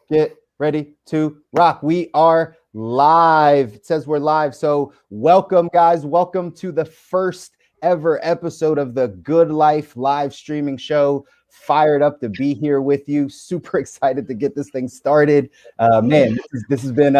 Get ready to rock. We are live. It says we're live. So welcome, guys. Welcome to the first ever episode of the Good Life live streaming show. Fired up to be here with you. Super excited to get this thing started. Man, this has been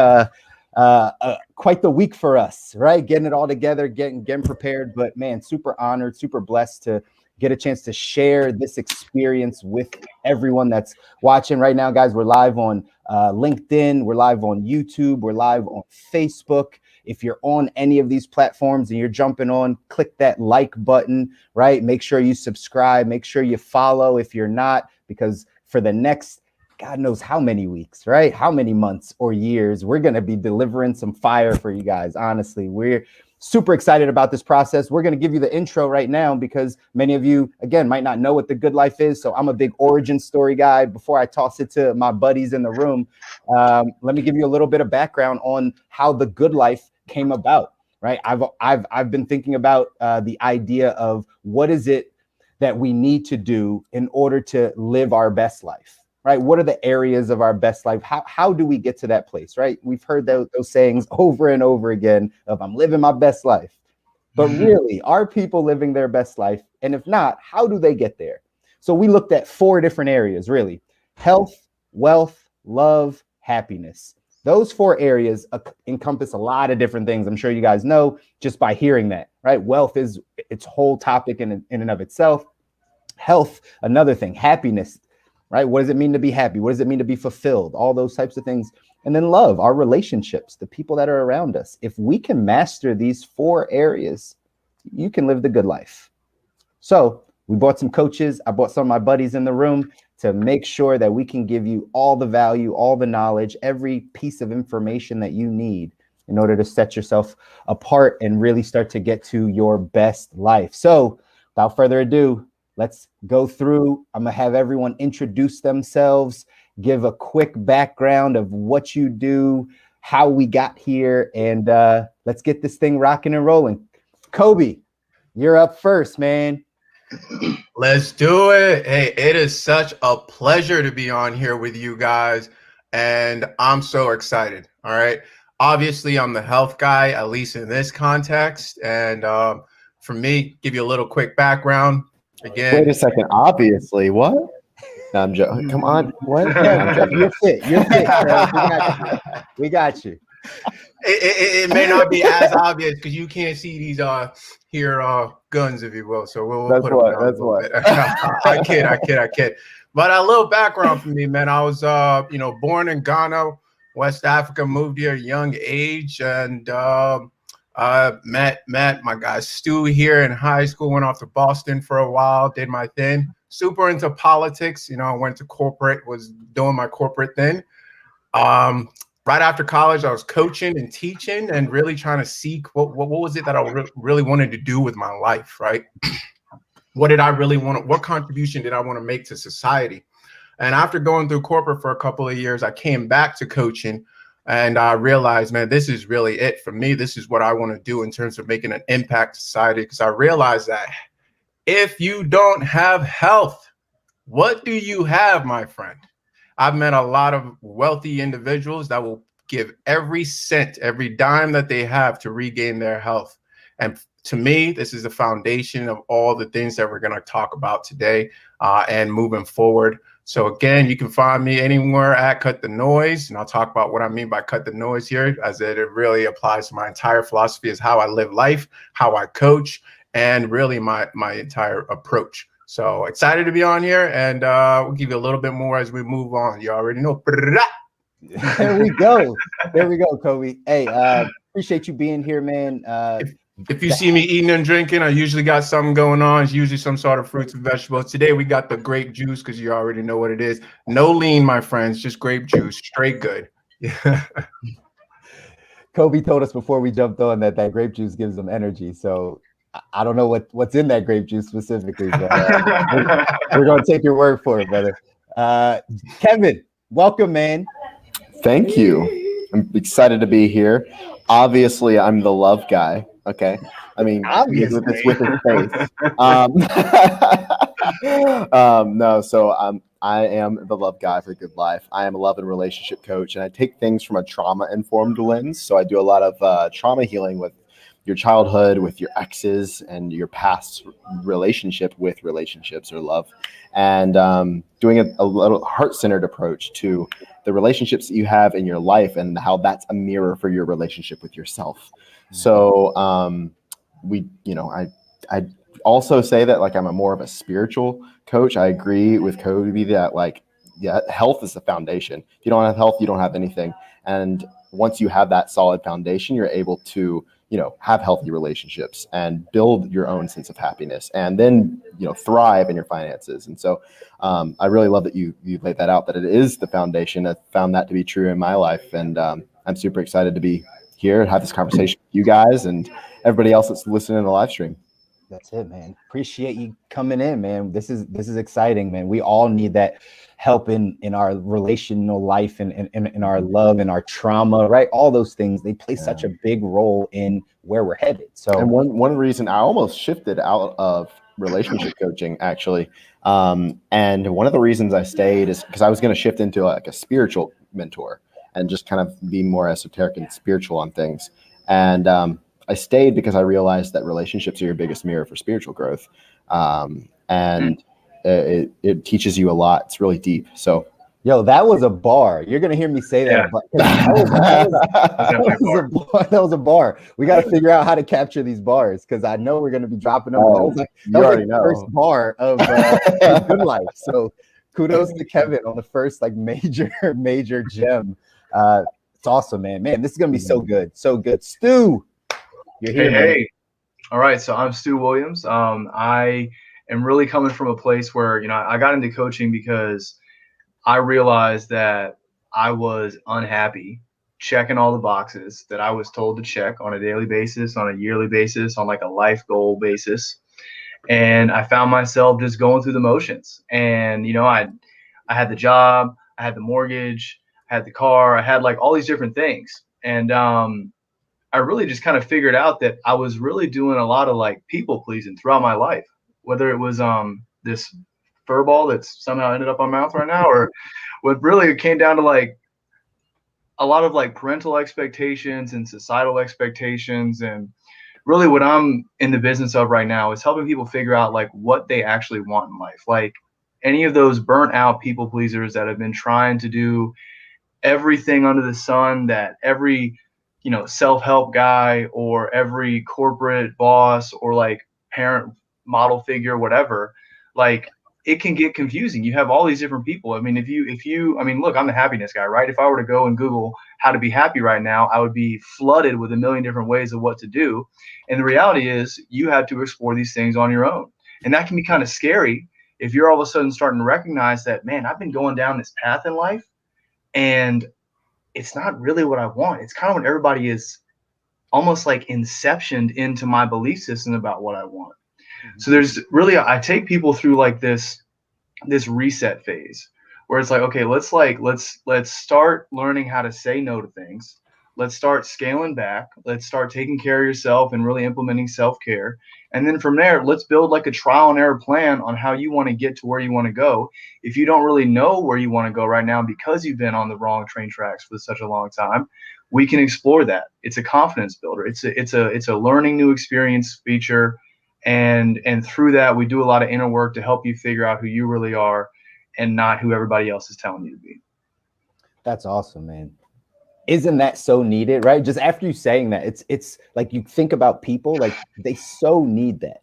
quite the week for us, right? Getting it all together, getting prepared. But man, super honored, super blessed to get a chance to share this experience with everyone that's watching right now. Guys, we're live on LinkedIn, we're live on YouTube, we're live on Facebook. If you're on any of these platforms and you're jumping on, click that like button, right? Make sure you subscribe, make sure you follow if you're not, because for the next God knows how many weeks, right? How many months or years, we're going to be delivering some fire for you guys. Honestly, we're super excited about this process. We're going to give you the intro right now because many of you, again, might not know what the Good Life is. So I'm a big origin story guy. Before I toss it to my buddies in the room, let me give you a little bit of background on how the Good Life came about, right? I've been thinking about the idea of what is it that we need to do in order to live our best life. Right? What are the areas of our best life? How do we get to that place, right? We've heard those sayings over and over again of I'm living my best life. But really, are people living their best life? And if not, how do they get there? So we looked at 4 different areas, really. Health, wealth, love, happiness. Those 4 areas encompass a lot of different things. I'm sure you guys know just by hearing that, right? Wealth is its whole topic in and of itself. Health, another thing. Happiness, right? What does it mean to be happy? What does it mean to be fulfilled? All those types of things. And then love, our relationships, the people that are around us. If we can master these 4 areas, you can live the good life. So we brought some coaches. I brought some of my buddies in the room to make sure that we can give you all the value, all the knowledge, every piece of information that you need in order to set yourself apart and really start to get to your best life. So without further ado, let's go through. I'm going to have everyone introduce themselves, give a quick background of what you do, how we got here, and let's get this thing rocking and rolling. Kobi, you're up first, man. Let's do it. Hey, it is such a pleasure to be on here with you guys, and I'm so excited. All right. Obviously, I'm the health guy, at least in this context. And for me, give you a little quick background. Again, wait a second. Obviously, what? No, I'm joking. Come on, what? Yeah, you're fit. You're fit. We got you. It may not be as obvious because you can't see these here guns, if you will. So we'll put them down. That's what. I kid. But a little background for me, man. I was born in Ghana, West Africa. Moved here at a young age, and met my guy Stu here in high school, went off to Boston for a while, did my thing, super into politics. I went to corporate, was doing my corporate thing. Right after college, I was coaching and teaching and really trying to seek what was it that I really wanted to do with my life, right? What did I really want? What contribution did I want to make to society? And after going through corporate for a couple of years, I came back to coaching. And I realized, man, this is really it for me. This is what I want to do in terms of making an impact to society. Because I realized that if you don't have health, what do you have, my friend? I've met a lot of wealthy individuals that will give every cent, every dime that they have to regain their health. And to me, this is the foundation of all the things that we're going to talk about today and moving forward. So again, you can find me anywhere at Cut the Noise, and I'll talk about what I mean by cut the noise here, as it really applies to my entire philosophy, is how I live life, how I coach, and really my entire approach. So excited to be on here, and we'll give you a little bit more as we move on. You already know. There we go, Kobi. Hey, appreciate you being here, man. If you see me eating and drinking, I usually got something going on. It's usually some sort of fruits and vegetables. Today we got the grape juice because you already know what it is. No lean, my friends, just grape juice, straight good. Kobi told us before we jumped on that grape juice gives them energy. So I don't know what's in that grape juice specifically, but we're going to take your word for it, brother. Kevin, welcome, man. Thank you. I'm excited to be here. Obviously, I'm the love guy. Okay. I mean, obviously, with his face. No, so I am the love guy for Good Life. I am a love and relationship coach, and I take things from a trauma-informed lens. So I do a lot of trauma healing with your childhood, with your exes, and your past relationship with relationships or love, and doing a little heart-centered approach to the relationships that you have in your life and how that's a mirror for your relationship with yourself. So I also say that like I'm more of a spiritual coach. I agree with Kobe that like, yeah, health is the foundation. If you don't have health, you don't have anything. And once you have that solid foundation, you're able to, have healthy relationships and build your own sense of happiness, and then, thrive in your finances. And so I really love that you laid that out, that it is the foundation. I found that to be true in my life. And I'm super excited to be here and have this conversation with you guys and everybody else that's listening to the live stream. That's it, man. Appreciate you coming in, man. This is exciting, man. We all need that help in our relational life and in our love and our trauma, right? All those things, they play such a big role in where we're headed. So, and one reason I almost shifted out of relationship coaching, actually, and one of the reasons I stayed is because I was going to shift into like a spiritual mentor and just kind of be more esoteric and spiritual on things. And I stayed because I realized that relationships are your biggest mirror for spiritual growth. And it teaches you a lot. It's really deep. So, yo, that was a bar. You're going to hear me say that. But that was a bar. We got to figure out how to capture these bars because I know we're going to be dropping them. That was like the first bar of Good Life. So kudos to Kevin on the first like major gem. It's awesome, man. Man, this is going to be so good. So good. Stu. You're here, hey. All right. So I'm Stu Williams. I am really coming from a place where, I got into coaching because I realized that I was unhappy checking all the boxes that I was told to check on a daily basis, on a yearly basis, on like a life goal basis. And I found myself just going through the motions. And, I had the job, I had the mortgage, I had the car, I had like all these different things. And, I really just kind of figured out that I was really doing a lot of like people pleasing throughout my life, whether it was this fur ball that's somehow ended up on my mouth right now, or what really came down to like a lot of like parental expectations and societal expectations. And really what I'm in the business of right now is helping people figure out like what they actually want in life. Like any of those burnt out people pleasers that have been trying to do everything under the sun that every self-help guy or every corporate boss or like parent model figure, whatever, like it can get confusing. You have all these different people. I mean, if you, look, I'm the happiness guy, right? If I were to go and Google how to be happy right now, I would be flooded with a million different ways of what to do. And the reality is you have to explore these things on your own. And that can be kind of scary if you're all of a sudden starting to recognize that, man, I've been going down this path in life and it's not really what I want. It's kind of when everybody is almost like inceptioned into my belief system about what I want. Mm-hmm. So there's really, I take people through like this reset phase where it's like, okay, let's start learning how to say no to things. Let's start scaling back. Let's start taking care of yourself and really implementing self-care. And then from there, let's build like a trial and error plan on how you want to get to where you want to go. If you don't really know where you want to go right now because you've been on the wrong train tracks for such a long time, we can explore that. It's a confidence builder. It's a learning new experience feature. And through that, we do a lot of inner work to help you figure out who you really are and not who everybody else is telling you to be. That's awesome, man. Isn't that so needed, right? Just after you saying that, it's like you think about people, like they so need that.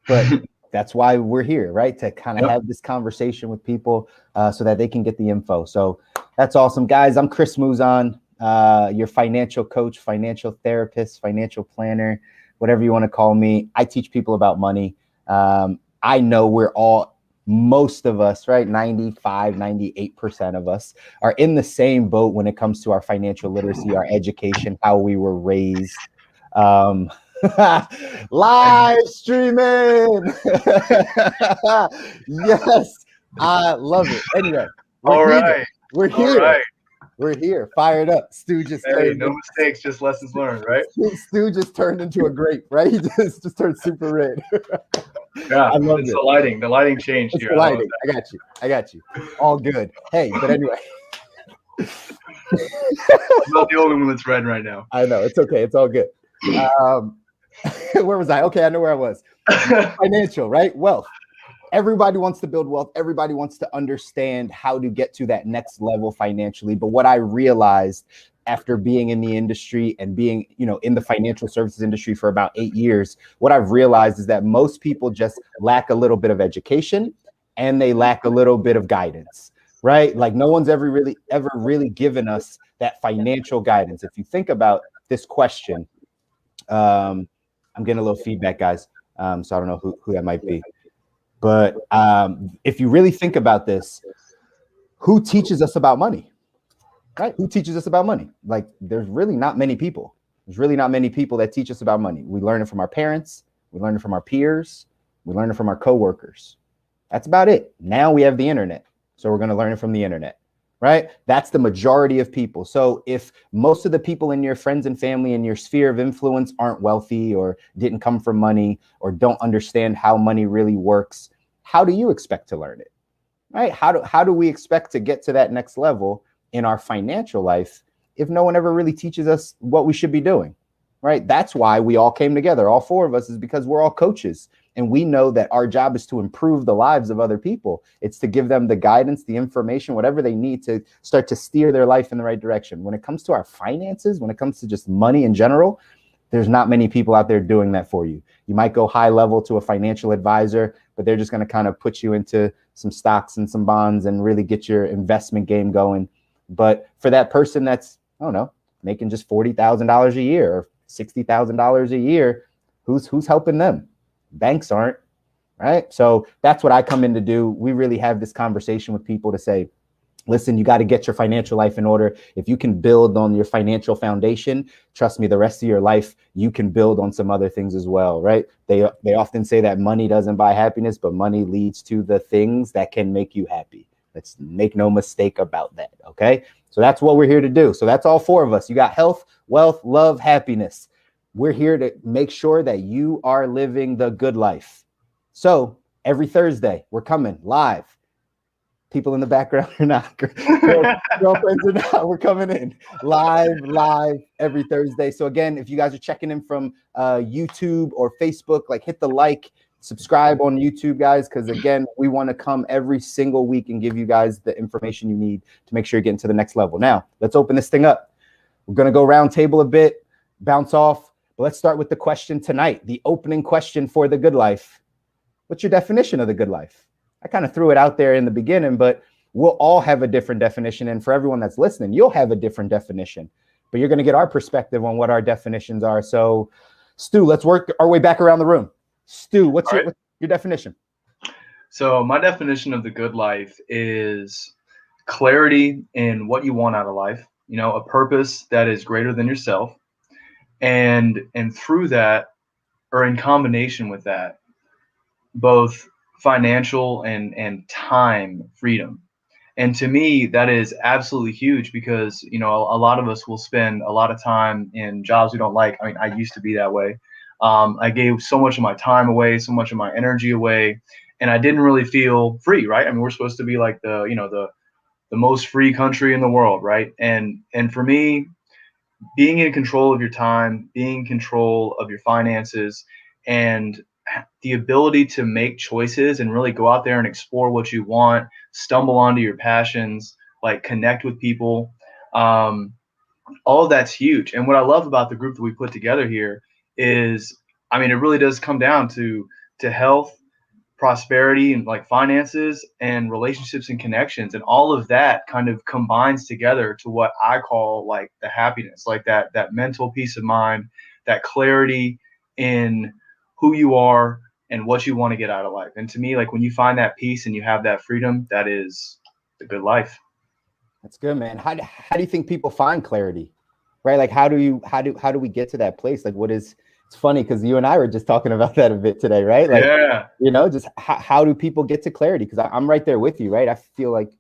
But that's why we're here, right? To kind of have this conversation with people so that they can get the info. So that's awesome. Guys, I'm Chris Mouzon, your financial coach, financial therapist, financial planner, whatever you want to call me. I teach people about money. I know most of us, right? 95, 98% of us are in the same boat when it comes to our financial literacy, our education, how we were raised. Live streaming. Yes, I love it. Anyway, we're here. We're here, fired up. Stu just no mistakes, just lessons learned, right? Stu just turned into a grape, right? He just turned super red. Yeah, I love it's it. the lighting. The lighting changed It's here. the lighting. I got you. All good. Hey, but anyway. I'm not the only one that's red right now. I know. It's okay. It's all good. Where was I? Okay, I know where I was. Financial, right? Wealth. Everybody wants to build wealth. Everybody wants to understand how to get to that next level financially. But what I realized after being in the industry and being, in the financial services industry for about 8 years, what I've realized is that most people just lack a little bit of education and they lack a little bit of guidance, right? Like no one's ever really given us that financial guidance. If you think about this question, I'm getting a little feedback, guys. So I don't know who that might be. But if you really think about this, who teaches us about money, right? Who teaches us about money? Like, there's really not many people. There's really not many people that teach us about money. We learn it from our parents. We learn it from our peers. We learn it from our coworkers. That's about it. Now we have the internet. So we're going to learn it from the internet, right? That's the majority of people. So if most of the people in your friends and family in your sphere of influence aren't wealthy or didn't come from money or don't understand how money really works, how do you expect to learn it, right? How do we expect to get to that next level in our financial life if no one ever really teaches us what we should be doing, right? That's why we all came together. All four of us is because we're all coaches. And we know that our job is to improve the lives of other people. It's to give them the guidance, the information, whatever they need to start to steer their life in the right direction. When it comes to our finances, when it comes to just money in general, there's not many people out there doing that for you. You might go high level to a financial advisor, but they're just going to kind of put you into some stocks and some bonds and really get your investment game going. But for that person that's, I don't know, making just $40,000 a year or $60,000 a year, who's helping them? Banks aren't, right? So that's what I come in to do. We really have this conversation with people to say, listen, you got to get your financial life in order. If you can build on your financial foundation, trust me, the rest of your life, you can build on some other things as well, right? They often say that money doesn't buy happiness, but money leads to the things that can make you happy. Let's make no mistake about that, okay? So that's what we're here to do. So that's all four of us. You got health, wealth, love, happiness. We're here to make sure that you are living the good life. So every Thursday, we're coming live. People in the background are not. Girlfriends are not. We're coming in live every Thursday. So again, if you guys are checking in from YouTube or Facebook, like hit the like, subscribe on YouTube, guys, because again, we want to come every single week and give you guys the information you need to make sure you're getting to the next level. Now, let's open this thing up. We're going to go round table a bit, bounce off. But let's start with the question tonight, the opening question for the good life. What's your definition of the good life? I kind of threw it out there in the beginning, but we'll all have a different definition. And for everyone that's listening, you'll have a different definition. But you're going to get our perspective on what our definitions are. So, Stu, let's work our way back around the room. Stu, what's your definition? So my definition of the good life is clarity in what you want out of life, a purpose that is greater than yourself. And through that, or in combination with that, both financial and time freedom. And to me, that is absolutely huge because, a lot of us will spend a lot of time in jobs we don't like. I mean, I used to be that way. I gave so much of my time away, so much of my energy away, and I didn't really feel free, right? I mean, we're supposed to be like the most free country in the world, right? And for me, being in control of your time, being in control of your finances, and the ability to make choices and really go out there and explore what you want, stumble onto your passions, like connect with people. All of that's huge. And what I love about the group that we put together here is, I mean, it really does come down to health, prosperity, and like finances and relationships and connections, and all of that kind of combines together to what I call like the happiness, like that mental peace of mind, that clarity in who you are and what you want to get out of life. And to me, like when you find that peace and you have that freedom, that is the good life. That's good, man. How do you think people find clarity, right? Like how do we get to that place? Like it's funny because you and I were just talking about that a bit today, right? Like, yeah. Just how do people get to clarity? Because I'm right there with you, right? I feel like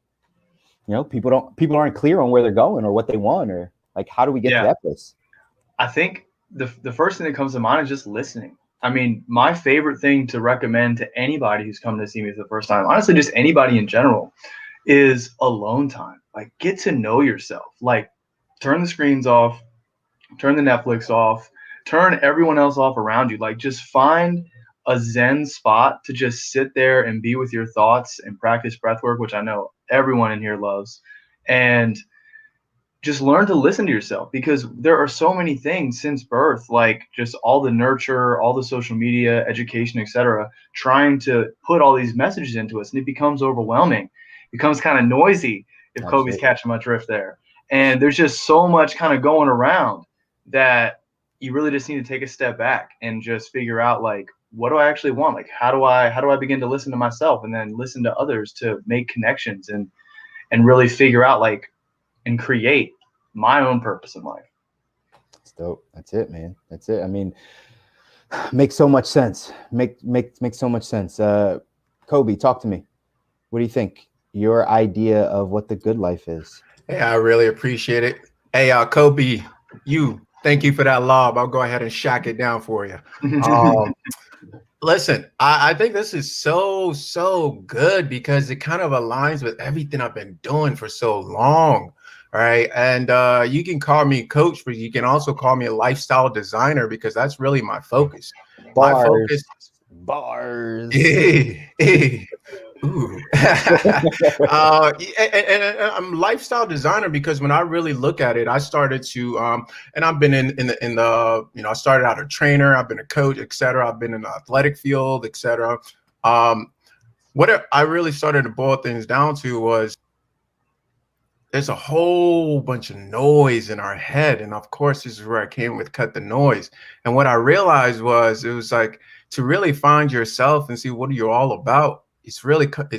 You know, people aren't clear on where they're going or what they want, or like, how do we get to that place? I think the first thing that comes to mind is just listening. I mean, my favorite thing to recommend to anybody who's coming to see me for the first time, honestly, just anybody in general, is alone time. Like, get to know yourself. Like, turn the screens off, turn the Netflix off, turn everyone else off around you. Like, just find a Zen spot to just sit there and be with your thoughts and practice breath work, which I know everyone in here loves. And just learn to listen to yourself, because there are so many things since birth, like just all the nurture, all the social media, education, etc., trying to put all these messages into us, and it becomes overwhelming, it becomes kind of noisy, if Absolutely. Kobe's catching my drift there. And there's just so much kind of going around that you really just need to take a step back and just figure out, like, what do I actually want? Like, how do I begin to listen to myself and then listen to others to make connections and really figure out, like, and create my own purpose in life. That's dope. That's it, man. That's it. I mean, makes so much sense. Makes so much sense. Kobe, talk to me. What do you think? Your idea of what the good life is? Hey, I really appreciate it. Hey, Kobe, thank you for that lob. I'll go ahead and shack it down for you. Listen, I think this is so good, because it kind of aligns with everything I've been doing for so long. Right. And you can call me coach, but you can also call me a lifestyle designer, because that's really my focus. Bars. Ooh. And I'm a lifestyle designer because when I really look at it, I started to and I've been in the I started out a trainer, I've been a coach, etc. I've been in the athletic field, etc. What I really started to boil things down to was there's a whole bunch of noise in our head. And of course, this is where I came with cut the noise. And what I realized was, it was like, to really find yourself and see what you're all about. It's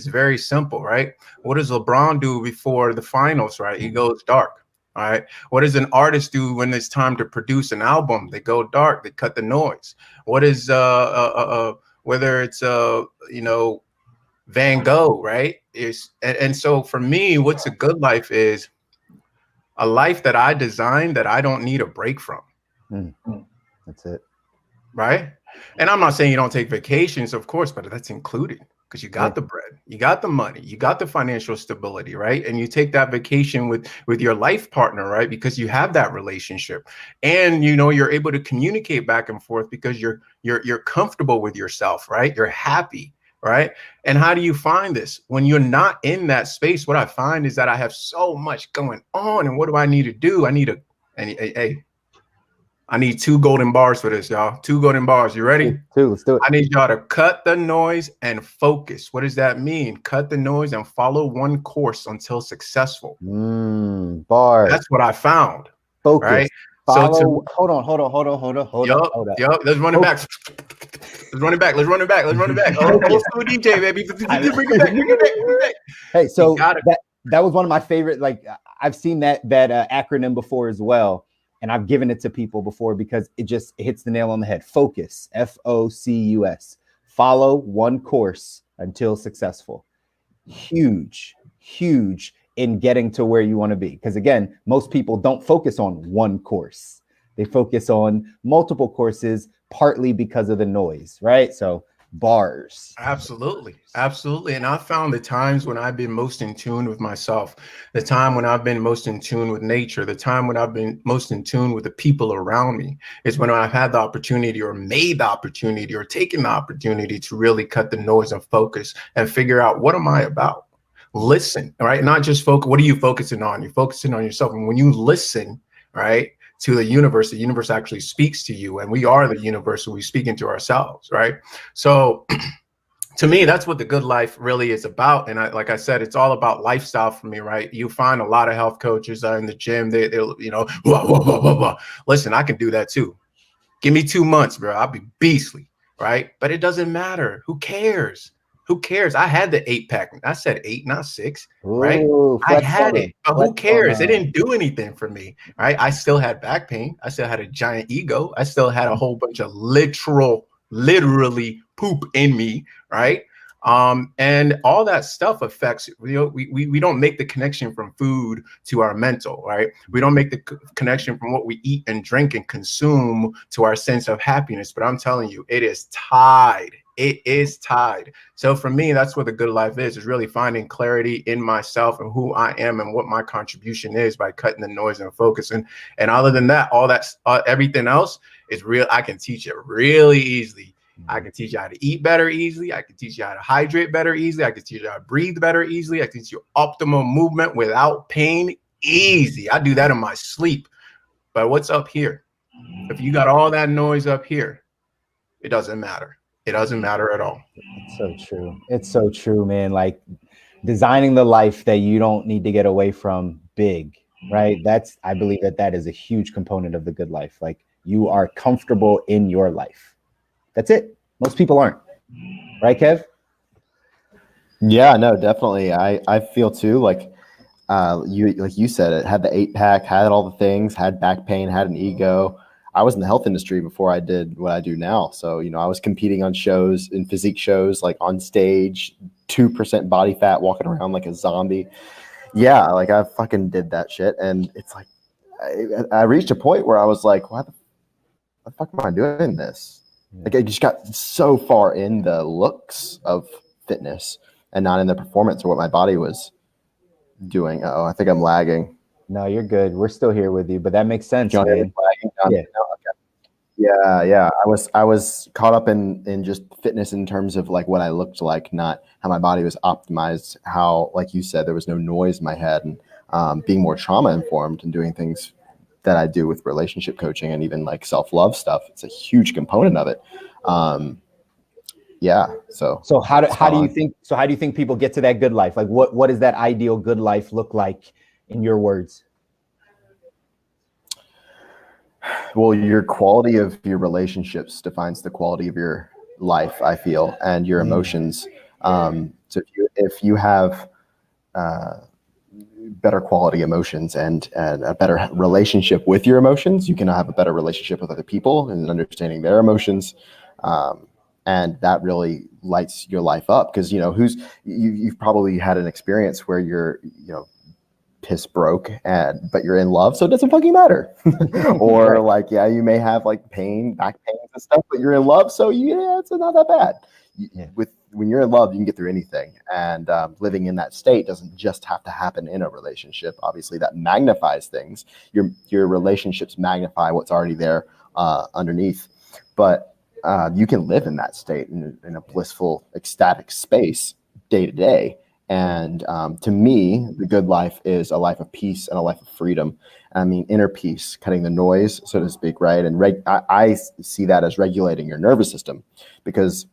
very simple, right? What does LeBron do before the finals, right? He goes dark. All right. What does an artist do when it's time to produce an album? They go dark, they cut the noise. What is whether it's Van Gogh, right? And so for me, what's a good life is a life that I designed that I don't need a break from. That's it. Right. And I'm not saying you don't take vacations, of course, but that's included, because you got the bread, you got the money, you got the financial stability, right? And you take that vacation with your life partner, right? Because you have that relationship, and you're able to communicate back and forth because you're comfortable with yourself, right? You're happy. Right. And how do you find this? When you're not in that space, what I find is that I have so much going on. And what do I need to do? I need I need 2 golden bars for this, y'all. 2 golden bars. You ready? 2. Let's do it. I need y'all to cut the noise and focus. What does that mean? Cut the noise and follow one course until successful. Bars. That's what I found. Focus. Right. Follow. Hold on. Yup. Let's run it back. Let's run it back. Oh, DJ, baby. Bring it back. Hey, so that was one of my favorite. Like, I've seen that acronym before as well, and I've given it to people before because it hits the nail on the head. Focus. FOCUS. Follow one course until successful. Huge in getting to where you want to be. Because again, most people don't focus on one course. They focus on multiple courses, partly because of the noise, right? So bars. Absolutely. And I found the times when I've been most in tune with myself, the time when I've been most in tune with nature, the time when I've been most in tune with the people around me, is when I've had the opportunity or made the opportunity or taken the opportunity to really cut the noise and focus and figure out, what am I about? Listen, right? Not just focus. What are you focusing on? You're focusing on yourself. And when you listen, right, to the universe actually speaks to you. And we are the universe, so we speak into ourselves, right? So to me, that's what the good life really is about. And like I said, it's all about lifestyle for me, right? You find a lot of health coaches in the gym, they'll listen, I can do that too. Give me 2 months, bro. I'll be beastly, right? But it doesn't matter. Who cares? I had the 8-pack. I said 8, not 6, right? Ooh, I had it, but who cares? It didn't do anything for me, right? I still had back pain. I still had a giant ego. I still had a whole bunch of literally poop in me, right? And all that stuff affects, we don't make the connection from food to our mental, right? We don't make the connection from what we eat and drink and consume to our sense of happiness. But I'm telling you, it is tied. It is tied. So for me, that's what the good life is really finding clarity in myself and who I am and what my contribution is by cutting the noise and focusing. And other than that, all that, everything else is real. I can teach it really easily. I can teach you how to eat better easily. I can teach you how to hydrate better easily. I can teach you how to breathe better easily. I can teach you optimal movement without pain easy. I do that in my sleep. But what's up here? If you got all that noise up here, it doesn't matter. It doesn't matter at all. It's so true. It's so true, man. Like designing the life that you don't need to get away from big, right? I believe that is a huge component of the good life. Like you are comfortable in your life. That's it. Most people aren't. Right, Kev? Yeah, no, definitely. I feel too like you said, it had the 8-pack, had all the things, had back pain, had an ego. I was in the health industry before I did what I do now. So, I was competing on shows, in physique shows, like on stage, 2% body fat, walking around like a zombie. Yeah, like I fucking did that shit. And it's like, I reached a point where I was like, why the fuck am I doing this? Like I just got so far in the looks of fitness and not in the performance or what my body was doing. Oh, I think I'm lagging. No, you're good. We're still here with you, but that makes sense, John, man. Yeah. Yeah. I was caught up in just fitness in terms of like what I looked like, not how my body was optimized. How, like you said, there was no noise in my head, and being more trauma informed and doing things that I do with relationship coaching and even like self-love stuff. It's a huge component of it. Yeah. So how do you think people get to that good life? Like what does that ideal good life look like in your words? Well, your quality of your relationships defines the quality of your life, I feel, and your emotions. So if you have better quality emotions and a better relationship with your emotions, you can have a better relationship with other people and understanding their emotions. And that really lights your life up because, you've probably had an experience where you're, piss broke but you're in love, so it doesn't fucking matter. Or right. Like, yeah, you may have like pain, back pain and stuff, but you're in love, so it's not that bad. When you're in love, you can get through anything. And living in that state doesn't just have to happen in a relationship. Obviously, that magnifies things. Your relationships magnify what's already there underneath. But you can live in that state in a blissful, ecstatic space day to day. And to me, the good life is a life of peace and a life of freedom. I mean, inner peace, cutting the noise, so to speak, right? And I see that as regulating your nervous system, because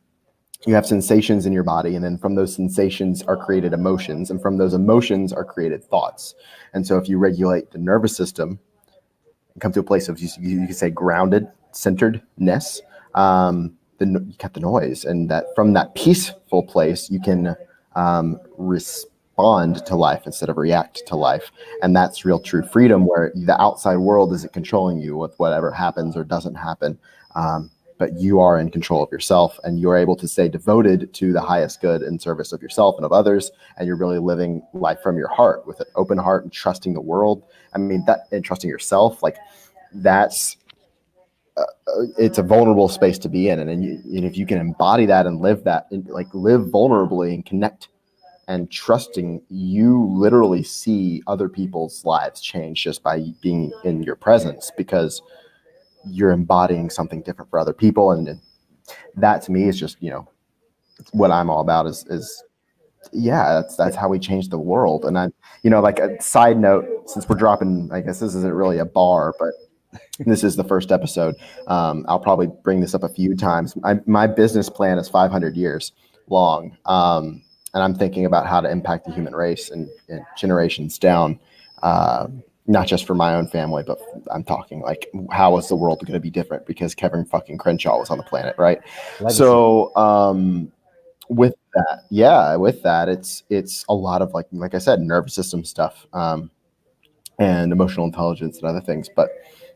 you have sensations in your body, and then from those sensations are created emotions, and from those emotions are created thoughts. And so if you regulate the nervous system and come to a place of, you could say, grounded, centeredness, then you cut the noise. And that from that peaceful place, you can respond to life instead of react to life. And that's real true freedom, where the outside world isn't controlling you with whatever happens or doesn't happen. But you are in control of yourself, and you're able to stay devoted to the highest good in service of yourself and of others. And you're really living life from your heart with an open heart and trusting the world. I mean, and trusting yourself, like that's, it's a vulnerable space to be in. And if you can embody that and live that, and like live vulnerably and connect and trusting, you literally see other people's lives change just by being in your presence, because you're embodying something different for other people. And that to me is just, what I'm all about is that's how we change the world. And like a side note, since we're dropping, I guess this isn't really a bar, but this is the first episode. I'll probably bring this up a few times. My business plan is 500 years long. And I'm thinking about how to impact the human race and generations down, not just for my own family, but I'm talking like, how is the world going to be different because Kevin fucking Crenshaw was on the planet, right? Legacy. So with that, it's a lot of like I said, nervous system stuff, and emotional intelligence and other things. But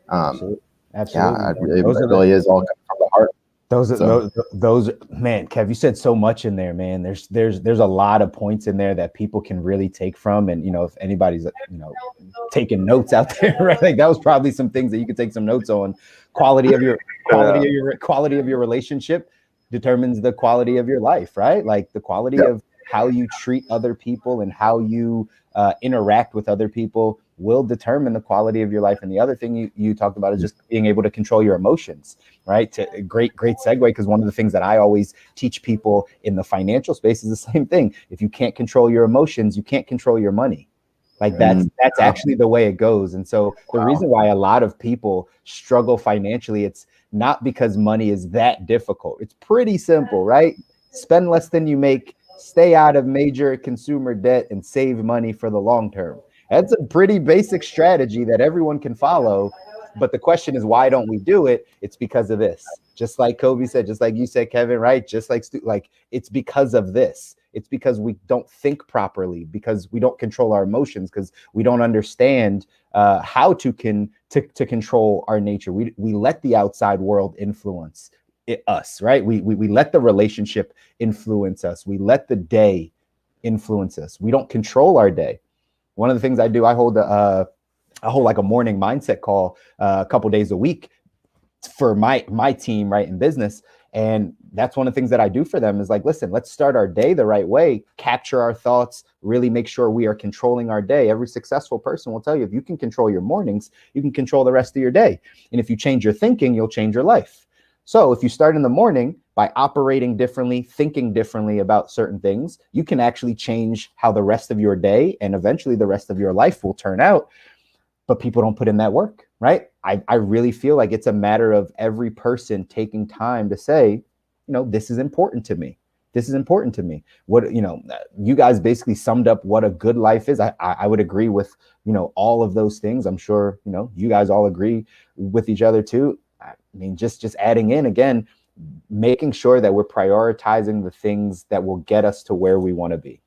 Absolutely. yeah, it really is all from the heart. Those, man, Kev, you said so much in there, man. There's a lot of points in there that people can really take from. And, if anybody's, taking notes out there, right? Like that was probably some things that you could take some notes on. Quality of your relationship determines the quality of your life, right? Like the quality of how you treat other people and how you interact with other people will determine the quality of your life. And the other thing you talked about is just being able to control your emotions, right? Great segue, because one of the things that I always teach people in the financial space is the same thing. If you can't control your emotions, you can't control your money. Like that's actually the way it goes. And so the reason why a lot of people struggle financially, it's not because money is that difficult. It's pretty simple, right? Spend less than you make, stay out of major consumer debt, and save money for the long term. That's a pretty basic strategy that everyone can follow. But the question is, why don't we do it? It's because of this. Just like Kobi said, just like you said, Kevin, right? Just like it's because of this. It's because we don't think properly, because we don't control our emotions, because we don't understand how to control our nature. We let the outside world influence us, right? We let the relationship influence us. We let the day influence us. We don't control our day. One of the things I do, I hold like a morning mindset call a couple days a week for my team, right, in business. And that's one of the things that I do for them is like, listen, let's start our day the right way, capture our thoughts, really make sure we are controlling our day. Every successful person will tell you, if you can control your mornings, you can control the rest of your day. And if you change your thinking, you'll change your life. So if you start in the morning by operating differently, thinking differently about certain things, you can actually change how the rest of your day and eventually the rest of your life will turn out. But people don't put in that work, right? I really feel like it's a matter of every person taking time to say, this is important to me. This is important to me. What, you guys basically summed up what a good life is. I would agree with, all of those things. I'm sure, you guys all agree with each other too. I mean, just adding in again, making sure that we're prioritizing the things that will get us to where we want to be.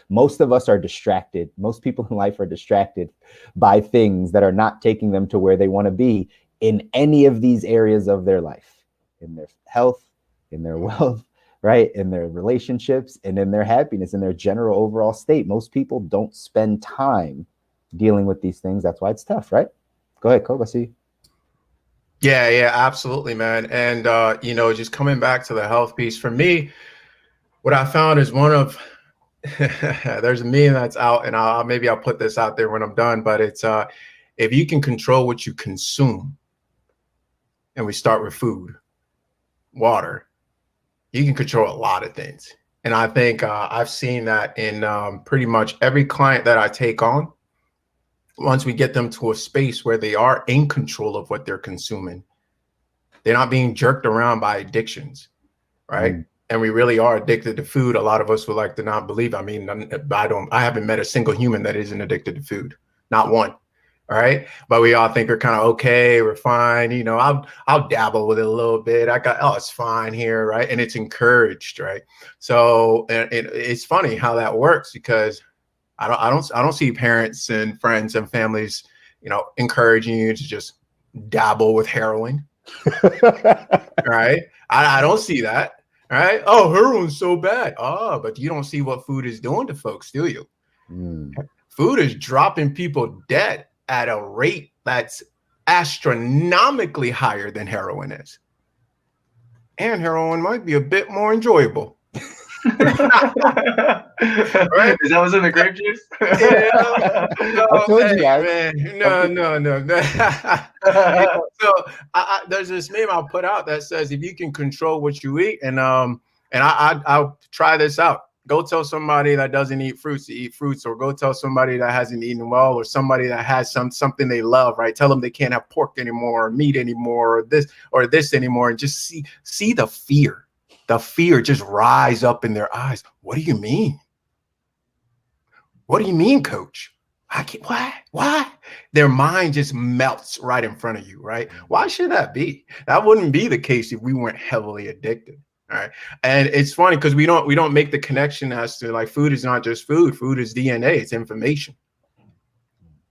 Most of us are distracted. Most people in life are distracted by things that are not taking them to where they want to be in any of these areas of their life, in their health, in their wealth, right? In their relationships, and in their happiness, in their general overall state. Most people don't spend time dealing with these things. That's why it's tough, right? Go ahead, Kobe. I see you. Yeah, absolutely, man. And, just coming back to the health piece, for me, what I found is there's a meme that's out, and maybe I'll put this out there when I'm done, but it's if you can control what you consume, and we start with food, water, you can control a lot of things. And I think I've seen that in pretty much every client that I take on. Once we get them to a space where they are in control of what they're consuming, they're not being jerked around by addictions, right? And we really are addicted to food. A lot of us would like to not believe. I mean, I haven't met a single human that isn't addicted to food. Not one. All right. But we all think we're kind of okay. We're fine. I'll dabble with it a little bit. It's fine here. Right. And it's encouraged. Right. So it's funny how that works, because I don't see parents and friends and families, encouraging you to just dabble with heroin. Right. I don't see that. All right. Oh, heroin's so bad. Oh, but you don't see what food is doing to folks, do you? Food is dropping people dead at a rate that's astronomically higher than heroin is. And heroin might be a bit more enjoyable. Right? Is that what's in the grape juice? I told you guys. Man. No. So there's this meme I'll put out that says, if you can control what you eat, and I'll try this out. Go tell somebody that doesn't eat fruits to eat fruits, or go tell somebody that hasn't eaten well, or somebody that has something they love, right? Tell them they can't have pork anymore, or meat anymore, or this anymore, and just see the fear. The fear just rise up in their eyes. What do you mean? What do you mean, coach? I can't, why? Their mind just melts right in front of you, right? Why should that be? That wouldn't be the case if we weren't heavily addicted. All right. And it's funny because we don't make the connection as to, like, food is not just food. Food is DNA. It's information.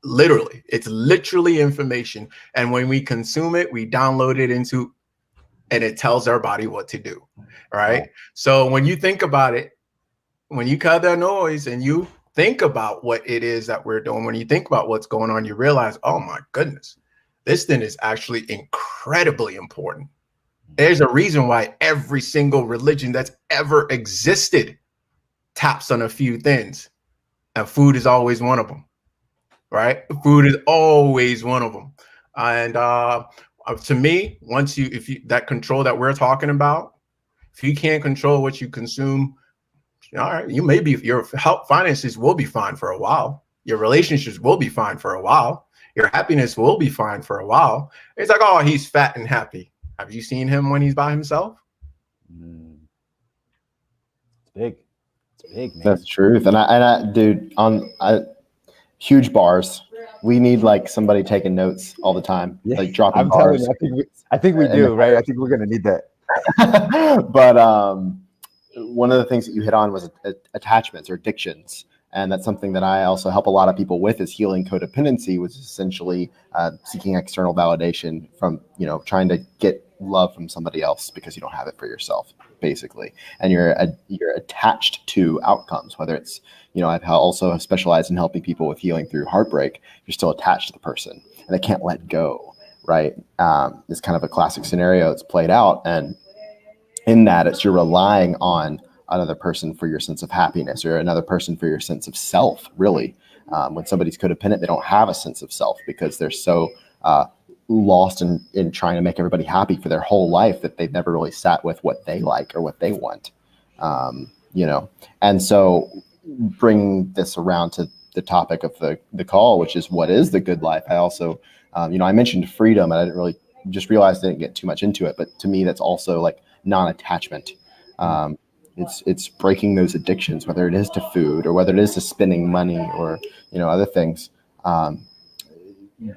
Literally. It's literally information. And when we consume it, we download it into and it tells our body what to do, right? So when you think about it, when you cut that noise and you think about what it is that we're doing, when you think about what's going on, you realize, oh my goodness, this thing is actually incredibly important. There's a reason why every single religion that's ever existed taps on a few things, and food is always one of them, right? Food is always one of them. And to me, if you that control that we're talking about, if you can't control what you consume, all right, your health finances will be fine for a while. Your relationships will be fine for a while. Your happiness will be fine for a while. It's like, oh, he's fat and happy. Have you seen him when he's by himself? It's big. It's big, man. That's the truth. And I dude, huge bars. We need like somebody taking notes all the time, like dropping I'm bars. telling you, I think we do, right? I think we're gonna need that. But one of the things that you hit on was attachments or addictions. And that's something that I also help a lot of people with, is healing codependency, which is essentially seeking external validation from, trying to get love from somebody else because you don't have it for yourself, basically. And you're attached to outcomes, whether it's, I've also specialized in helping people with healing through heartbreak. You're still attached to the person and they can't let go, right? It's kind of a classic scenario. It's played out. And in that, it's you're relying on another person for your sense of happiness, or another person for your sense of self, really. When somebody's codependent, they don't have a sense of self because they're so lost in trying to make everybody happy for their whole life that they've never really sat with what they like or what they want. And so bringing this around to the topic of the call, which is what is the good life. I also, I mentioned freedom, and I didn't really just realize I didn't get too much into it, but to me, that's also like non-attachment. It's breaking those addictions, whether it is to food or whether it is to spending money or, other things.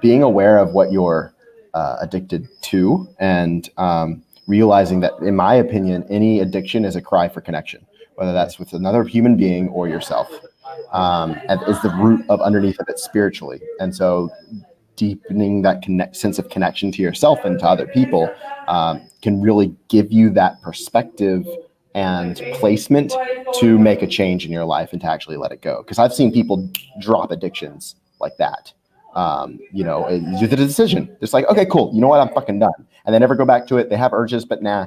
Being aware of what you're addicted to, and realizing that, in my opinion, any addiction is a cry for connection, whether that's with another human being or yourself, and is the root of underneath of it spiritually. And so deepening that sense of connection to yourself and to other people can really give you that perspective and placement to make a change in your life and to actually let it go. Because I've seen people drop addictions like that. It's just a decision. It's like, okay, cool. You know what? I'm fucking done. And they never go back to it. They have urges, but nah.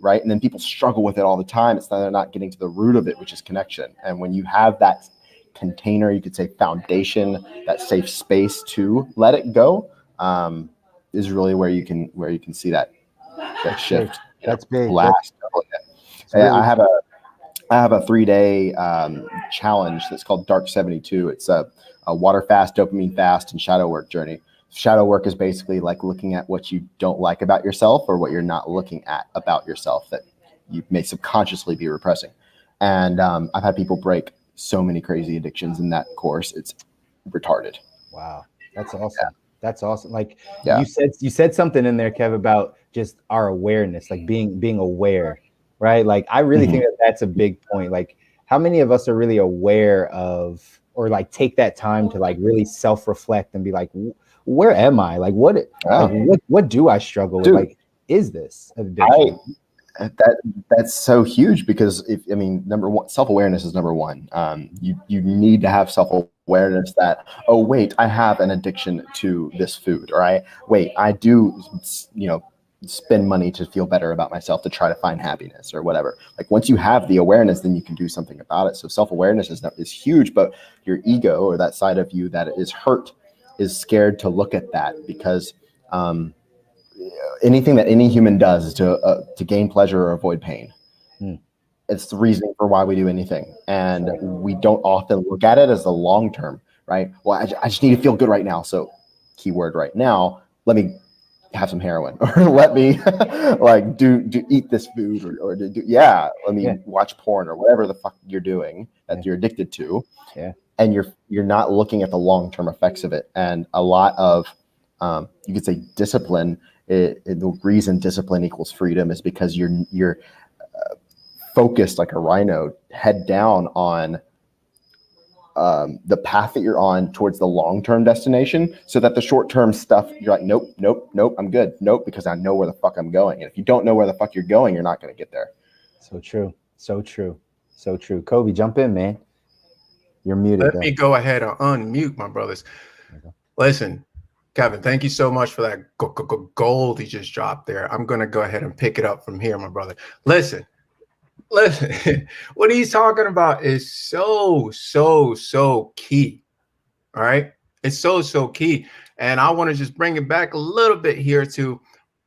Right. And then people struggle with it all the time. It's that they're not getting to the root of it, which is connection. And when you have that container, you could say foundation, that safe space to let it go, is really where you can see that shift. That's big. I have a 3-day challenge that's called Dark 72. It's a water fast, dopamine fast, and shadow work journey. Shadow work is basically like looking at what you don't like about yourself, or what you're not looking at about yourself that you may subconsciously be repressing. And I've had people break so many crazy addictions in that course. It's retarded. Wow. That's awesome. Yeah. That's awesome. Like you said something in there, Kev, about just our awareness, like being aware, right? Like I really think that's a big point. Like how many of us are really aware of, or like take that time to like really self-reflect and be like, where am I? Like what do I struggle with? Like, is this addiction? That's so huge, because number one, self-awareness is number one. You need to have self-awareness that, oh wait, I have an addiction to this food, or I do spend money to feel better about myself, to try to find happiness or whatever. Like once you have the awareness, then you can do something about it. So self-awareness is huge, but your ego, or that side of you that is hurt, is scared to look at that, because anything that any human does is to gain pleasure or avoid pain. It's the reasoning for why we do anything. And we don't often look at it as the long term, right? Well, I just need to feel good right now. So keyword right now, let me have some heroin, or let me like eat this food, or let me watch porn, or whatever the fuck you're doing that you're addicted to. Yeah. And you're not looking at the long-term effects of it. And a lot of you could say discipline, the reason discipline equals freedom is because you're focused like a rhino, head down on the path that you're on towards the long-term destination, so that the short-term stuff, you're like, nope, nope, nope, I'm good. Nope, because I know where the fuck I'm going. And if you don't know where the fuck you're going, you're not going to get there. So true. So true. So true. Kobe, jump in, man. You're muted. Let me go ahead and unmute my brothers. Listen, Kevin, thank you so much for that gold he just dropped there. I'm going to go ahead and pick it up from here, my brother. Listen, what he's talking about is so key. All right. It's so key. And I want to just bring it back a little bit here to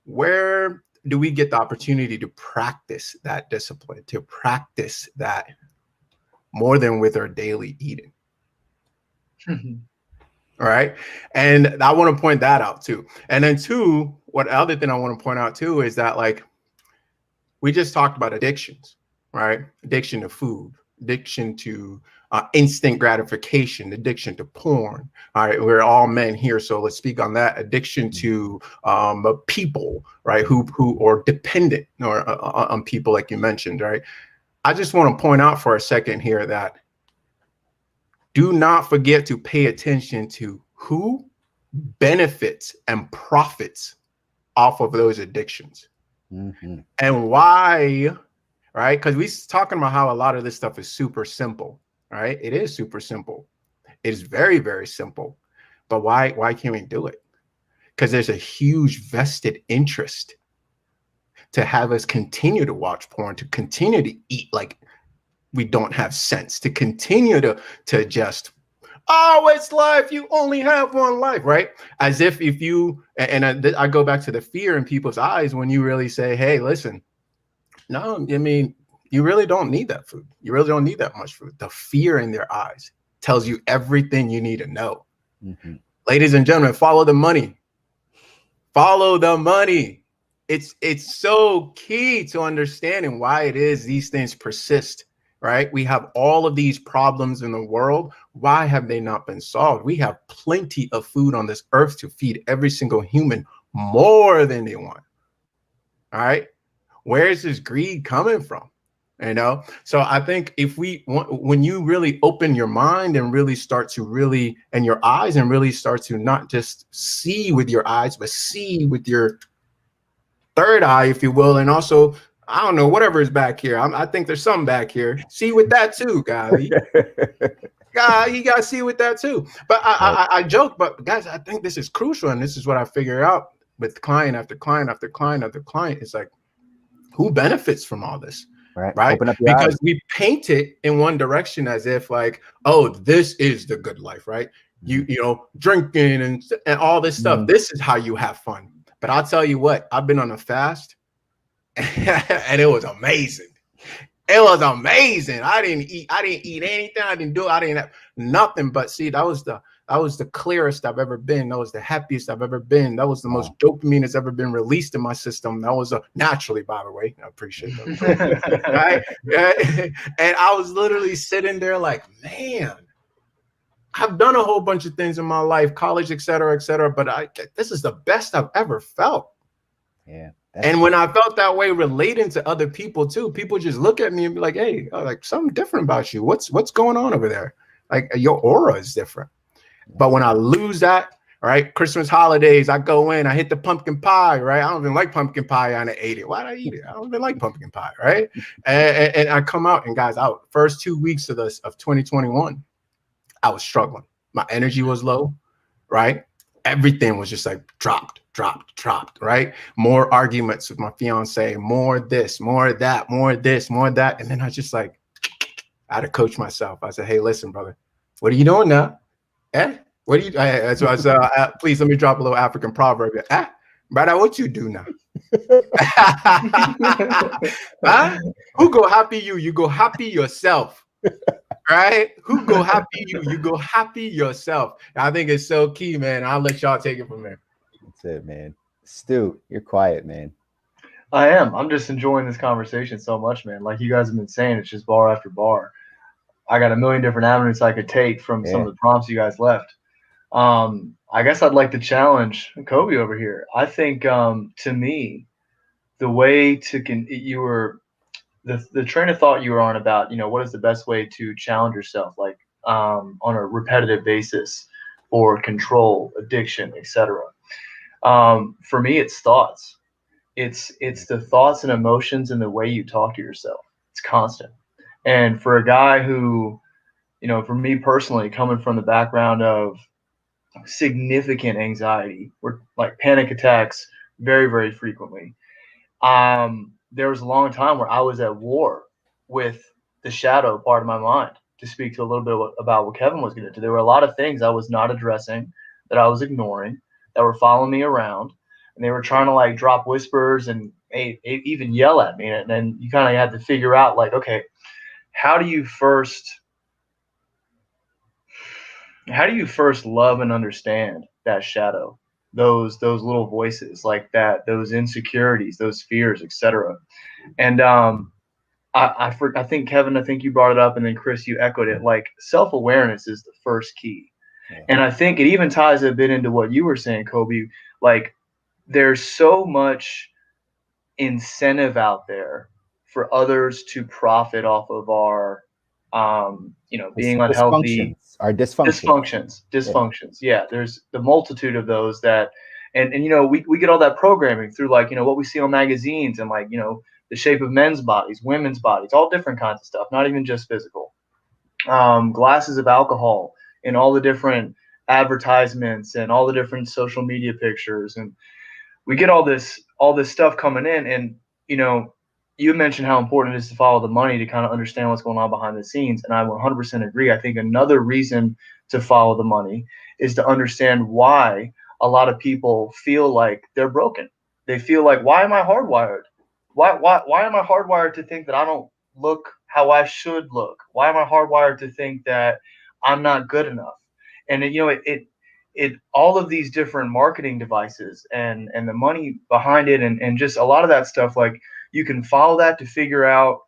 where do we get the opportunity to practice that discipline, to practice that more than with our daily eating. All right. And I want to point that out too. And then two, what other thing I want to point out too is that, like, we just talked about addictions, right? Addiction to food, addiction to instant gratification, addiction to porn. All right. We're all men here, so let's speak on that. Addiction to people, right? Who are dependent or on people, like you mentioned, right? I just want to point out for a second here that do not forget to pay attention to who benefits and profits off of those addictions and why, right? Because we're talking about how a lot of this stuff is super simple, right? It is super simple. It is very, very simple. But why can't we do it? Because there's a huge vested interest to have us continue to watch porn, to continue to eat like we don't have sense, to continue to just, oh, it's life. You only have one life, right? As if you, and I go back to the fear in people's eyes when you really say, hey, listen, no, I mean, you really don't need that food. You really don't need that much food. The fear in their eyes tells you everything you need to know. Ladies and gentlemen, follow the money. Follow the money. It's so key to understanding why it is these things persist. Right? We have all of these problems in the world. Why have they not been solved? We have plenty of food on this earth to feed every single human, more than they want. All right. Where is this greed coming from? You know? So I think if when you really open your mind and really start to and your eyes and really start to not just see with your eyes, but see with your third eye, if you will, and also, I don't know, whatever is back here. I think there's something back here. See with that too, guys. You got to see with that too. But I joke, but guys, I think this is crucial. And this is what I figure out with client after client after client after client. It's like, who benefits from all this? Right? Open up your because eyes. We paint it in one direction as if like, oh, this is the good life, right? You know, drinking and all this stuff. This is how you have fun. But I'll tell you what, I've been on a fast. And it was amazing. It was amazing. I didn't eat anything. I didn't have nothing. But see, that was the clearest I've ever been. That was the happiest I've ever been. That was the most dopamine that's ever been released in my system. That was naturally, by the way. I appreciate that. Right? And I was literally sitting there like, man, I've done a whole bunch of things in my life, college, et cetera, but this is the best I've ever felt. Yeah. And when I felt that way relating to other people too, people just look at me and be like, hey, like something different about you. What's going on over there? Like your aura is different. But when I lose that, all right, Christmas holidays, I go in, I hit the pumpkin pie, right? I don't even like pumpkin pie. I ate it. Why'd I eat it? I don't even like pumpkin pie, right? And I come out, and guys, out first 2 weeks of 2021, I was struggling. My energy was low, right? Everything was just like dropped, right? More arguments with my fiance, more this, more that, more this, more that. And then I just like, I had to coach myself. I said, hey, listen, brother, what are you doing now? What do you, so I said, please let me drop a little African proverb. Brother, what you do now? Who go happy you? You go happy yourself. Right? Who go happy you? You go happy yourself. I think it's so key, man. I'll let y'all take it from there. That's it, man. Stu, you're quiet, man. I am. I'm just enjoying this conversation so much, man. Like you guys have been saying, it's just bar after bar. I got a million different avenues I could take from some of the prompts you guys left. I guess I'd like to challenge Kobe over here. I think to me, the way to the train of thought you were on about, you know, what is the best way to challenge yourself? Like on a repetitive basis for control, addiction, etc. For me, it's thoughts. It's the thoughts and emotions and the way you talk to yourself. It's constant. And for a guy who, for me personally, coming from the background of significant anxiety or like panic attacks very, very frequently, there was a long time where I was at war with the shadow part of my mind, to speak to a little bit about what Kevin was going to do. There were a lot of things I was not addressing, that I was ignoring, that were following me around, and they were trying to like drop whispers and even yell at me. And then you kind of had to figure out like, okay, how do you first love and understand that shadow, those little voices like that, those insecurities, those fears, etc. And I think, Kevin, I think you brought it up, and then Chris, you echoed it. Like, self-awareness is the first key. Yeah. And I think it even ties a bit into what you were saying, Kobi. Like, there's so much incentive out there for others to profit off of our, being unhealthy, our dysfunctions. Yeah. There's the multitude of those that, and we get all that programming through, like, what we see on magazines, and like, the shape of men's bodies, women's bodies, all different kinds of stuff, not even just physical. Glasses of alcohol and all the different advertisements and all the different social media pictures. And we get all this stuff coming in. And, you mentioned how important it is to follow the money to kind of understand what's going on behind the scenes. And I 100% agree. I think another reason to follow the money is to understand why a lot of people feel like they're broken. They feel like, why am I hardwired? Why am I hardwired to think that I don't look how I should look? Why am I hardwired to think that I'm not good enough? And it all of these different marketing devices and the money behind it, and just a lot of that stuff, like, you can follow that to figure out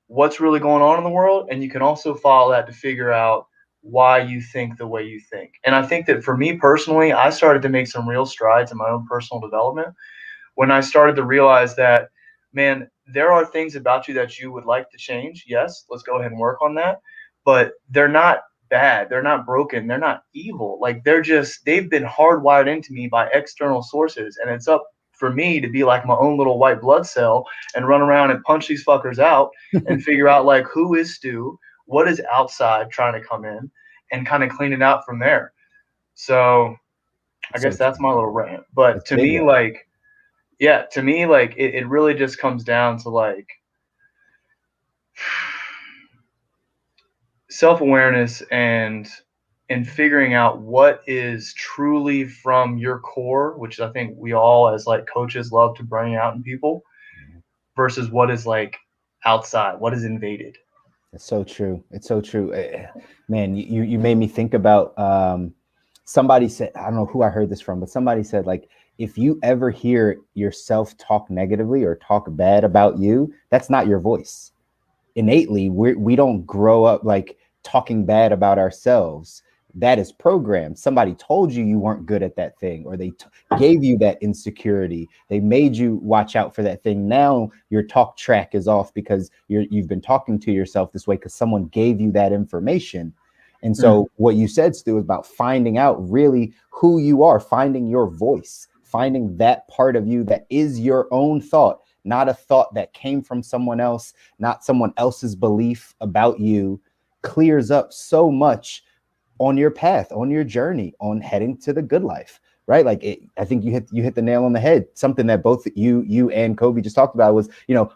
what's really going on in the world, and you can also follow that to figure out why you think the way you think. And I think that for me personally, I started to make some real strides in my own personal development when I started to realize that, man, there are things about you that you would like to change. Yes, let's go ahead and work on that. But they're not bad. They're not broken. They're not evil. Like, they've been hardwired into me by external sources. And it's up for me to be like my own little white blood cell and run around and punch these fuckers out and figure out, like, who is Stu? What is outside trying to come in, and kind of clean it out from there. So I guess that's my little rant. But to me, like, it really just comes down to, like, self-awareness and figuring out what is truly from your core, which I think we all as like coaches love to bring out in people, versus what is like outside, what is invaded. It's so true. It's so true. Man, you made me think about somebody said, I don't know who I heard this from, but somebody said, like, if you ever hear yourself talk negatively or talk bad about you, that's not your voice. Innately, we don't grow up like talking bad about ourselves. That is programmed. Somebody told you weren't good at that thing, or they gave you that insecurity. They made you watch out for that thing. Now your talk track is off because you've been talking to yourself this way because someone gave you that information. And so what you said, Stu, is about finding out really who you are, finding your voice, finding that part of you that is your own thought, not a thought that came from someone else, not someone else's belief about you, clears up so much on your path, on your journey, on heading to the good life, right? Like, I think you hit the nail on the head. Something that both you and Kobi just talked about was,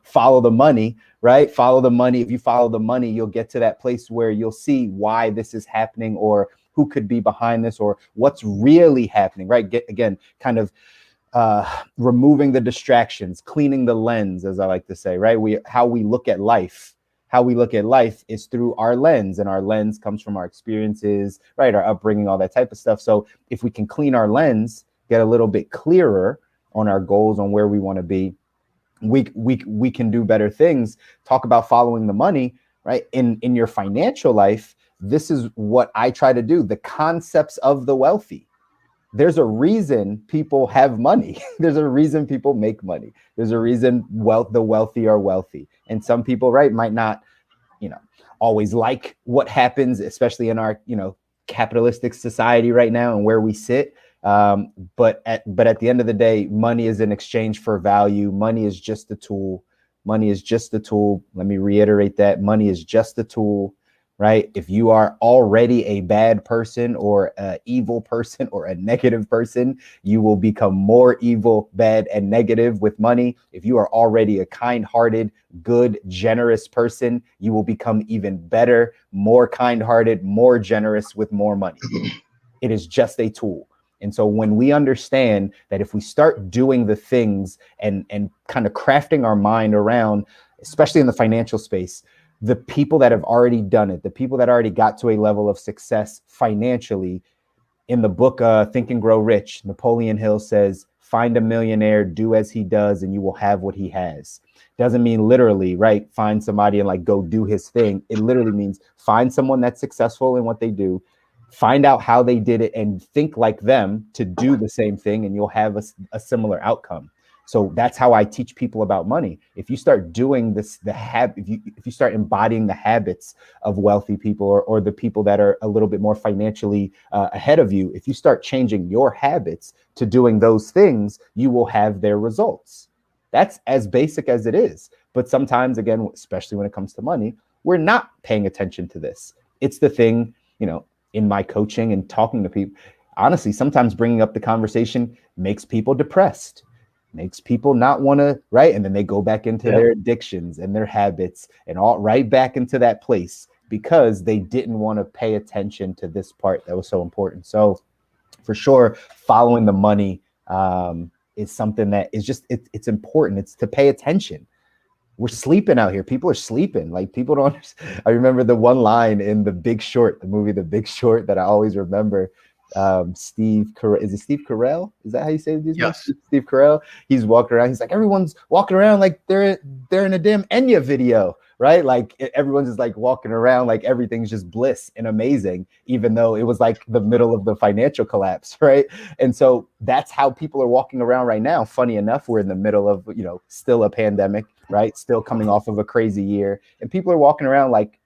follow the money, right? Follow the money. If you follow the money, you'll get to that place where you'll see why this is happening, or who could be behind this, or what's really happening, right? Again, kind of removing the distractions, cleaning the lens, as I like to say, right? How we look at life is through our lens, and our lens comes from our experiences, right? Our upbringing, all that type of stuff. So if we can clean our lens, get a little bit clearer on our goals, on where we want to be, we can do better things. Talk about following the money, right? In your financial life, this is what I try to do. The concepts of the wealthy. There's a reason people have money. There's a reason people make money. There's a reason the wealthy are wealthy. And some people, right, might not, always like what happens, especially in our, capitalistic society right now and where we sit. But at the end of the day, money is in exchange for value. Money is just a tool. Money is just a tool. Let me reiterate that. Money is just a tool, right? If you are already a bad person or an evil person or a negative person, you will become more evil, bad, and negative with money. If you are already a kind-hearted, good, generous person, you will become even better, more kind-hearted, more generous with more money. It is just a tool. And so when we understand that if we start doing the things and kind of crafting our mind around, especially in the financial space, the people that have already done it, the people that already got to a level of success financially, in the book Think and Grow Rich, Napoleon Hill says, find a millionaire, do as he does, and you will have what he has. Doesn't mean literally, right? Find somebody and like go do his thing. It literally means find someone that's successful in what they do, find out how they did it and think like them to do the same thing, and you'll have a similar outcome. So that's how I teach people about money. If you start doing this, if you start embodying the habits of wealthy people or the people that are a little bit more financially ahead of you, if you start changing your habits to doing those things, you will have their results. That's as basic as it is. But sometimes, again, especially when it comes to money, we're not paying attention to this. It's the thing, in my coaching and talking to people, honestly, sometimes bringing up the conversation makes people depressed, makes people not want to, right? And then they go back into their addictions and their habits and all right back into that place because they didn't want to pay attention to this part that was so important. So for sure, following the money is something that is just, it's important. It's to pay attention. We're sleeping out here. People are sleeping. Like people don't understand. I remember the one line in The Big Short, the movie The Big Short, that I always remember. Steve Carell? Is that how you say these? Yes. Steve Carell. He's walking around. He's like, everyone's walking around like they're in a damn Enya video, right? Like everyone's just like walking around like everything's just bliss and amazing, even though it was like the middle of the financial collapse, right? And so that's how people are walking around right now. Funny enough, we're in the middle of, still a pandemic, right? Still coming off of a crazy year, and people are walking around like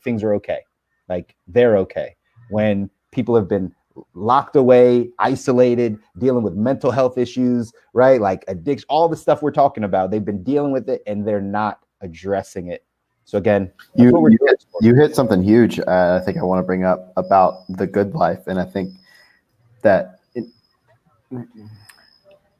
things are okay, like they're okay, when people have been locked away, isolated, dealing with mental health issues, right? Like addiction, all the stuff we're talking about, they've been dealing with it and they're not addressing it. So again, you hit something huge. I think I want to bring up about the good life. And I think that,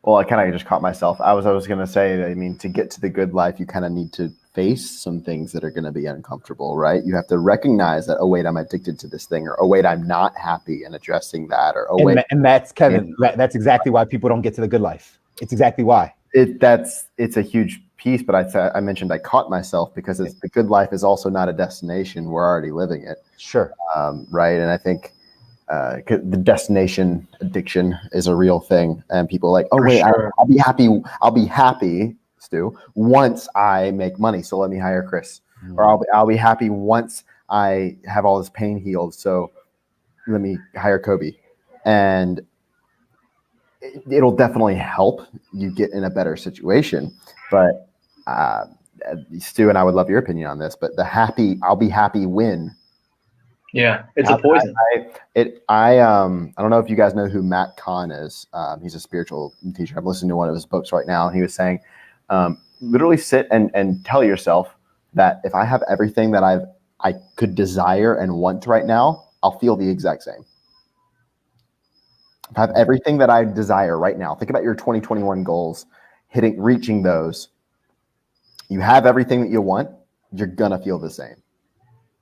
I kind of just caught myself. I was going to say that, I mean, to get to the good life, you kind of need to face some things that are going to be uncomfortable, right? You have to recognize that, oh, wait, I'm addicted to this thing, or, oh, wait, I'm not happy, and addressing that, or, oh, wait. And that's, Kevin, that's exactly why people don't get to the good life. It's exactly why. It's a huge piece, but I mentioned I caught myself because the good life is also not a destination. We're already living it. Sure. Right. And I think the destination addiction is a real thing. And people are like, oh, wait, sure. I'll be happy, Stu, once I make money. So let me hire Chris. Or I'll be happy once I have all this pain healed. So let me hire Kobi. And it'll definitely help you get in a better situation. But Stu and I would love your opinion on this, but I'll be happy when. Yeah, it's a poison. I don't know if you guys know who Matt Kahn is. He's a spiritual teacher. I'm listening to one of his books right now, and he was saying, literally sit and tell yourself that if I have everything that I could desire and want right now, I'll feel the exact same. If I have everything that I desire right now, think about your 2021 goals, reaching those. You have everything that you want, you're gonna feel the same.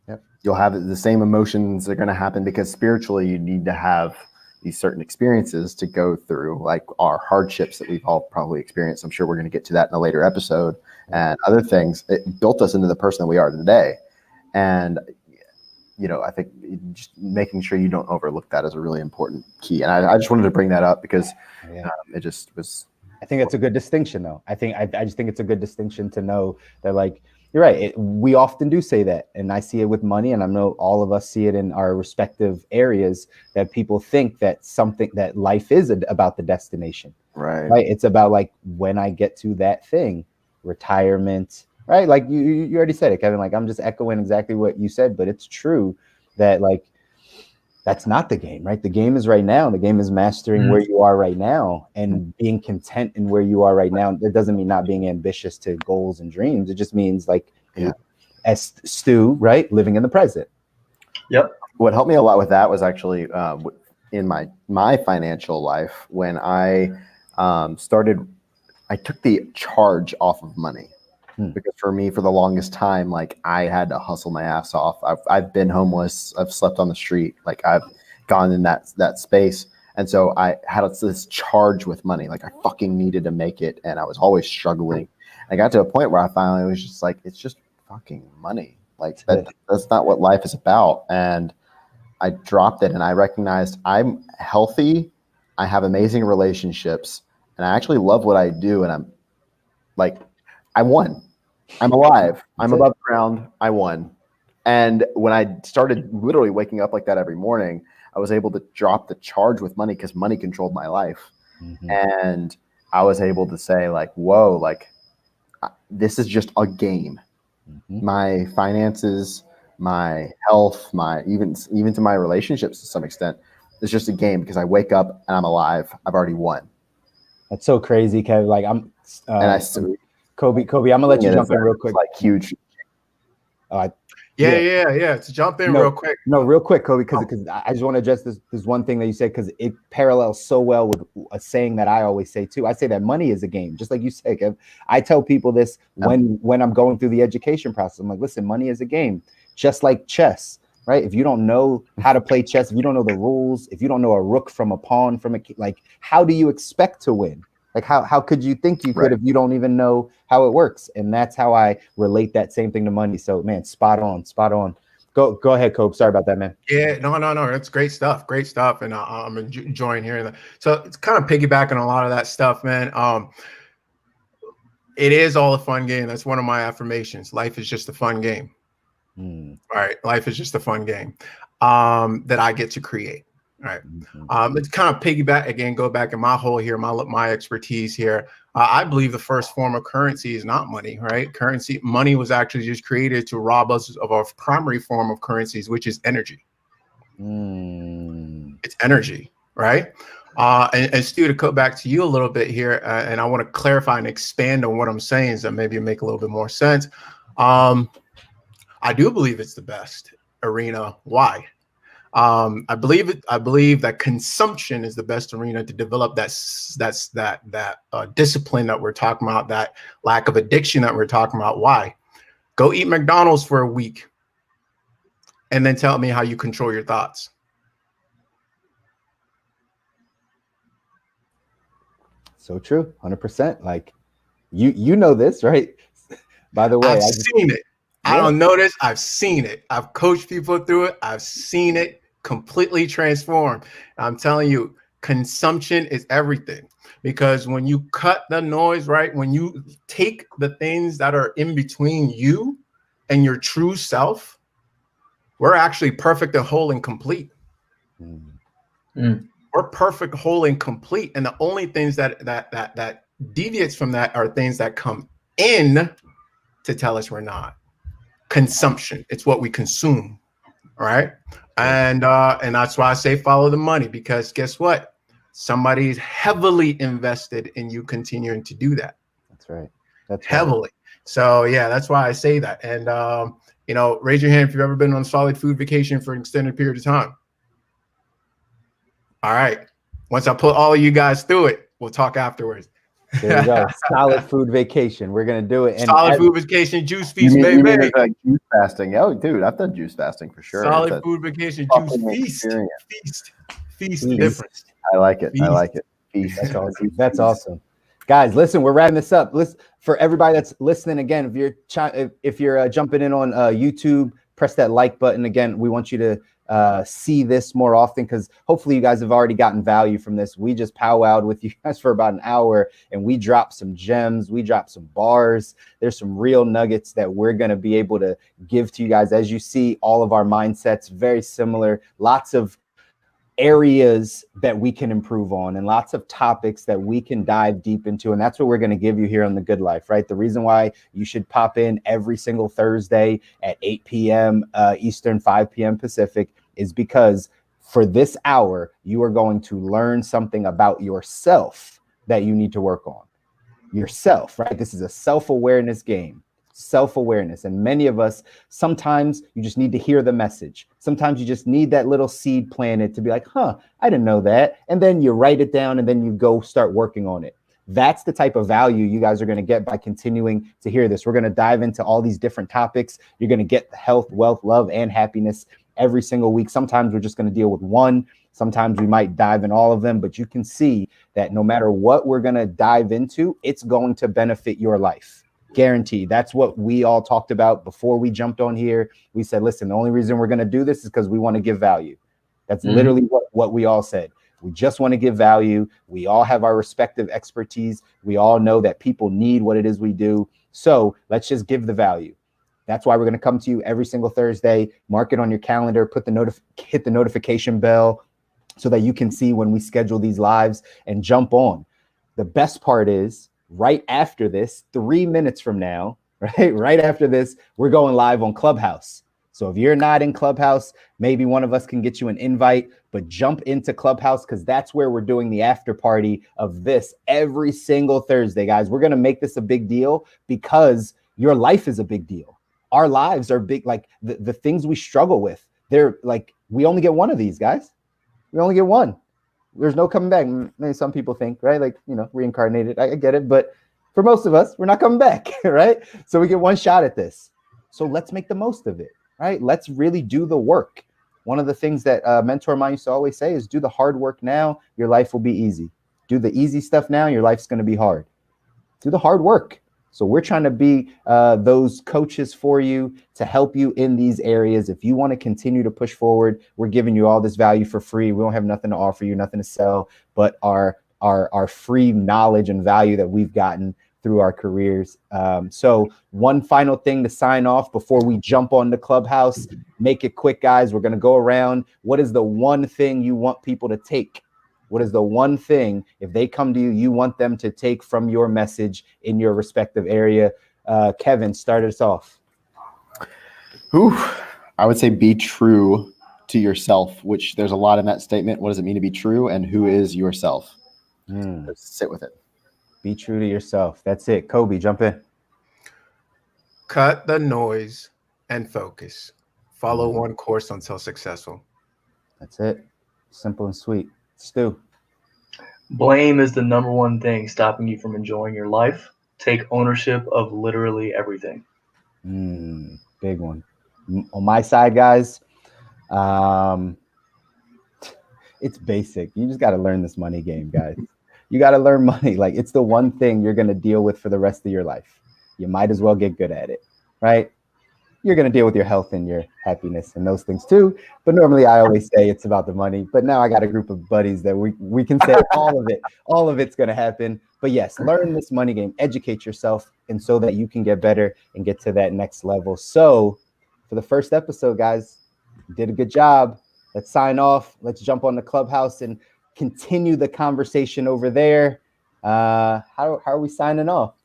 Yep. You'll have the same emotions are gonna happen because spiritually you need to have these certain experiences to go through, like our hardships that we've all probably experienced. I'm sure we're going to get to that in a later episode, and other things. It built us into the person that we are today. And, I think just making sure you don't overlook that is a really important key. And I just wanted to bring that up because it just was. I think it's a good distinction, though. I just think it's a good distinction to know that, like, you're right. We often do say that, and I see it with money, and I know all of us see it in our respective areas, that people think that life is about the destination. Right. It's about like when I get to that thing, retirement, right? Like you already said it, Kevin. Like I'm just echoing exactly what you said, but it's true that like that's not the game, right? The game is right now. The game is mastering where you are right now and being content in where you are right now. That doesn't mean not being ambitious to goals and dreams. It just means like, as Stu, right, living in the present. Yep. What helped me a lot with that was actually in my financial life when I started. I took the charge off of money. Because for me, for the longest time, like I had to hustle my ass off. I've been homeless. I've slept on the street. Like I've gone in that space. And so I had this charge with money. Like I fucking needed to make it. And I was always struggling. I got to a point where I finally was just like, it's just fucking money. Like that's not what life is about. And I dropped it and I recognized I'm healthy. I have amazing relationships and I actually love what I do. And I'm like, I won. I'm alive. I'm above ground. I won. And when I started literally waking up like that every morning, I was able to drop the charge with money because money controlled my life. And I was able to say like, whoa, like this is just a game. My finances, my health, my even to my relationships to some extent, it's just a game because I wake up and I'm alive. I've already won. That's so crazy, Kev. Like I'm Kobi, I'm gonna let you jump in real quick. Like huge. To jump in real quick. No, real quick, Kobi, because I just want to address this one thing that you said because it parallels so well with a saying that I always say too. I say that money is a game, just like you said, Kev. I tell people this when I'm going through the education process. I'm like, listen, money is a game, just like chess, right? If you don't know how to play chess, if you don't know the rules, if you don't know a rook from a pawn from a like, how do you expect to win? Like how could you think you could if you don't even know how it works? And that's how I relate that same thing to money. So man, spot on. Go ahead, Cope. Sorry about that, man. Yeah, no. That's great stuff. And I'm enjoying hearing that. So it's kind of piggybacking on a lot of that stuff, man. It is all a fun game. That's one of my affirmations. Life is just a fun game. All right, life is just a fun game that I get to create. Right. Let's kind of piggyback again, go back in my hole here, my expertise here. I believe the first form of currency is not money, right? Money was actually just created to rob us of our primary form of currencies, which is energy. It's energy, right? And Stu, to go back to you a little bit here, and I want to clarify and expand on what I'm saying so maybe it make a little bit more sense. I do believe it's the best arena. Why? I believe that consumption is the best arena to develop that discipline that we're talking about, that lack of addiction that we're talking about. Why? Go eat McDonald's for a week and then tell me how you control your thoughts. So true. 100%. Like you know this, right? By the way, I've seen it. I don't know this. I've seen it. I've coached people through it. I've seen it completely transformed. I'm telling you, consumption is everything, because when you cut the noise, right? When you take the things that are in between you and your true self, we're actually perfect and whole and complete. We're perfect, whole, and complete. And the only things that deviates from that are things that come in to tell us we're not. Consumption. It's what we consume, right? And that's why I say follow the money, because guess what? Somebody's heavily invested in you continuing to do that. That's right. That's heavily. Right. So yeah, that's why I say that. And raise your hand if you've ever been on a solid food vacation for an extended period of time. All right. Once I put all of you guys through it, we'll talk afterwards. There you go. Solid food vacation. We're gonna do it. And solid food vacation, juice feast, baby. You mean like juice fasting? Oh, dude, I've done juice fasting for sure. Solid food vacation, juice feast. Difference. I like it. Feast. I like it. Feast. That's awesome. Guys, listen, we're wrapping this up. Listen, for everybody that's listening, again, if you're jumping in on YouTube, press that like button. Again, we want you to see this more often, because hopefully you guys have already gotten value from this. We just powwowed with you guys for about an hour and we dropped some gems. We dropped some bars. There's some real nuggets that we're going to be able to give to you guys. As you see, all of our mindsets very similar, lots of areas that we can improve on and lots of topics that we can dive deep into. And that's what we're going to give you here on The Good Life, right? The reason why you should pop in every single Thursday at 8 p.m. Eastern, 5 p.m. Pacific is because for this hour, you are going to learn something about yourself that you need to work on. Yourself, right? This is a self-awareness game. Self-awareness. And many of us, sometimes you just need to hear the message. Sometimes you just need that little seed planted to be like, I didn't know that. And then you write it down and then you go start working on it. That's the type of value you guys are going to get by continuing to hear this. We're going to dive into all these different topics. You're going to get health, wealth, love, and happiness every single week. Sometimes we're just going to deal with one. Sometimes we might dive in all of them, but you can see that no matter what we're going to dive into, it's going to benefit your life. Guaranteed. That's what we all talked about before we jumped on here. We said, listen, the only reason we're going to do this is because we want to give value. That's literally what we all said. We just want to give value. We all have our respective expertise. We all know that people need what it is we do. So let's just give the value. That's why we're going to come to you every single Thursday. Mark it on your calendar, hit the notification bell so that you can see when we schedule these lives and jump on. The best part is, right after this, 3 minutes from now, right after this, we're going live on Clubhouse. So if you're not in Clubhouse, maybe one of us can get you an invite, but jump into Clubhouse because that's where we're doing the after party of this every single Thursday, guys. We're going to make this a big deal because your life is a big deal. Our lives are big. Like the things we struggle with, they're like, we only get one of these, guys. We only get one. There's no coming back. Maybe some people think, right? Like, reincarnated. I get it. But for most of us, we're not coming back, right? So we get one shot at this. So let's make the most of it, right? Let's really do the work. One of the things that a mentor of mine used to always say is do the hard work now, your life will be easy. Do the easy stuff now, your life's going to be hard. Do the hard work. So we're trying to be those coaches for you to help you in these areas. If you want to continue to push forward, we're giving you all this value for free. We don't have nothing to offer you, nothing to sell, but our free knowledge and value that we've gotten through our careers. So one final thing to sign off before we jump on the Clubhouse. Make it quick, guys. We're going to go around. What is the one thing you want people to take? What is the one thing, if they come to you, you want them to take from your message in your respective area? Kevin, start us off. I would say be true to yourself, which there's a lot in that statement. What does it mean to be true, and who is yourself? Let's sit with it. Be true to yourself. That's it. Kobi, jump in. Cut the noise and focus. Follow one course until successful. That's it. Simple and sweet. Stu. Blame is the number one thing stopping you from enjoying your life. Take ownership of literally everything. Big one. On my side, guys, it's basic. You just got to learn this money game, guys. You got to learn money. Like, it's the one thing you're going to deal with for the rest of your life. You might as well get good at it, right? You're going to deal with your health and your happiness and those things too. But normally I always say it's about the money. But now I got a group of buddies that we can say all of it's going to happen. But yes, learn this money game, educate yourself, and so that you can get better and get to that next level. So for the first episode, guys, you did a good job. Let's sign off. Let's jump on the Clubhouse and continue the conversation over there. How are we signing off?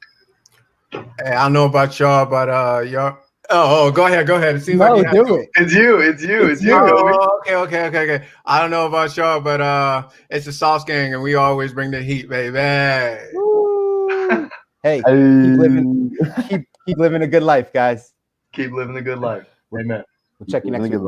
Hey, I don't know about y'all, but y'all. Oh, go ahead. It seems no, like do it. It's you. Oh, okay. I don't know about y'all, but it's a Sauce Gang, and we always bring the heat, baby. Hey, keep living a good life, guys. Keep living a good life. Amen. We'll check you next week.